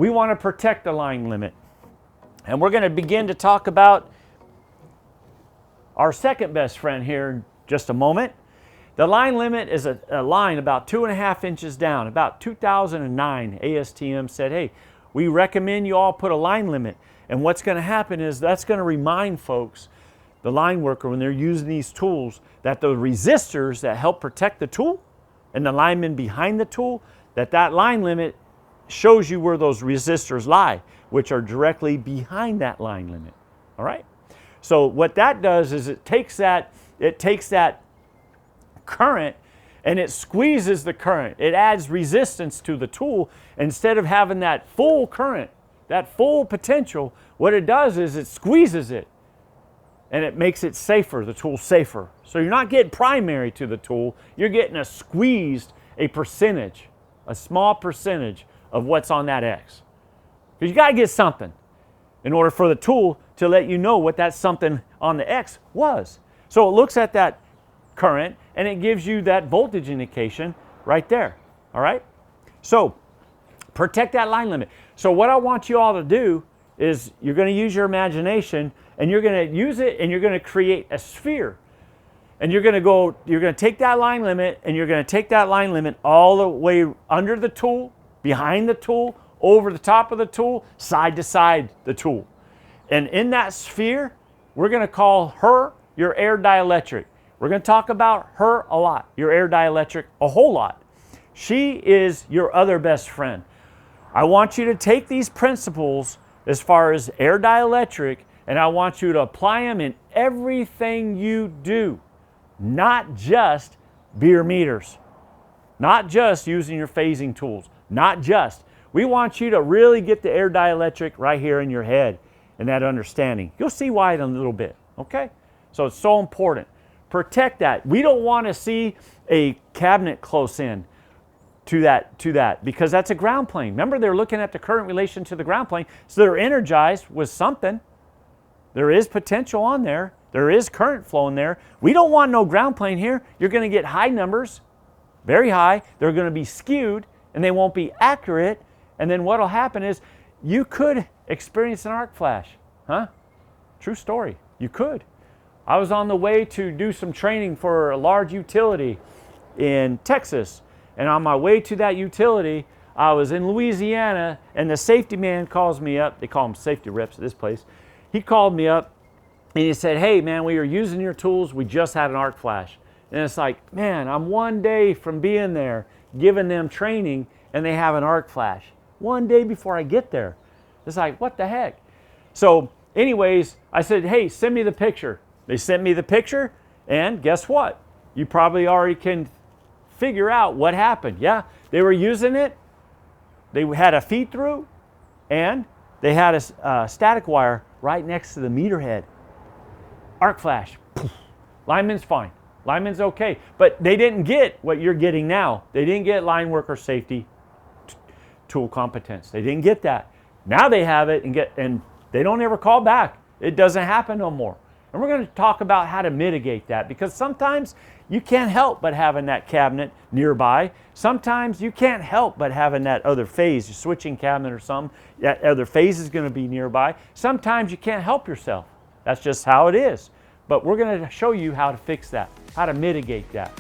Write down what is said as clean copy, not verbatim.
we want to protect the line limit. And we're going to begin to talk about our second best friend here in just a moment. The line limit is a line about 2.5 inches down. About 2009, ASTM said, hey, we recommend you all put a line limit. And what's going to happen is that's going to remind folks, the line worker, when they're using these tools, that the resistors that help protect the tool and the lineman behind the tool, that line limit shows you where those resistors lie, which are directly behind that line limit. All right? So what that does is it takes that current and it squeezes the current. It adds resistance to the tool. Instead of having that full current, that full potential, what it does is it squeezes it and it makes it safer, the tool safer. So you're not getting primary to the tool, you're getting a percentage, a small percentage of what's on that X. Because you got to get something in order for the tool to let you know what that something on the X was. So it looks at that current and it gives you that voltage indication right there. All right? So protect that line limit. So what I want you all to do is you're going to use your imagination and you're going to use it and you're going to create a sphere. And you're going to take that line limit and you're going to take that line limit all the way under the tool, behind the tool, over the top of the tool, side to side the tool. And in that sphere, we're going to call her your air dielectric. We're going to talk about her a lot, your air dielectric a whole lot. She is your other best friend. I want you to take these principles as far as air dielectric and I want you to apply them in everything you do, not just Bierer meters, not just using your phasing tools, not just. We want you to really get the air dielectric right here in your head and that understanding. You'll see why in a little bit, okay? So it's so important. Protect that. We don't want to see a cabinet close in to that because that's a ground plane. Remember, they're looking at the current relation to the ground plane, so they're energized with something. There is potential on there. There is current flowing there. We don't want no ground plane here. You're going to get high numbers, very high. They're going to be skewed and they won't be accurate. And then what will happen is you could experience an arc flash. Huh? True story. You could. I was on the way to do some training for a large utility in Texas. And on my way to that utility, I was in Louisiana and the safety man calls me up. They call them safety reps at this place. He called me up and he said, hey man, we were using your tools. We just had an arc flash. And it's like, man, I'm one day from being there, giving them training and they have an arc flash. One day before I get there. It's like, what the heck? So anyways, I said, hey, send me the picture. They sent me the picture and guess what? You probably already can figure out what happened. Yeah, they were using it. They had a feed through and they had a static wire right next to the meter head. Arc flash. Poof. Lineman's fine. Lineman's okay. But they didn't get what you're getting now. They didn't get line worker safety tool competence. They didn't get that. Now they have it and they don't ever call back. It doesn't happen no more. And we're going to talk about how to mitigate that because sometimes you can't help but having that cabinet nearby. Sometimes you can't help but having that other phase, your switching cabinet or something, that other phase is going to be nearby. Sometimes you can't help yourself. That's just how it is. But we're going to show you how to fix that, how to mitigate that.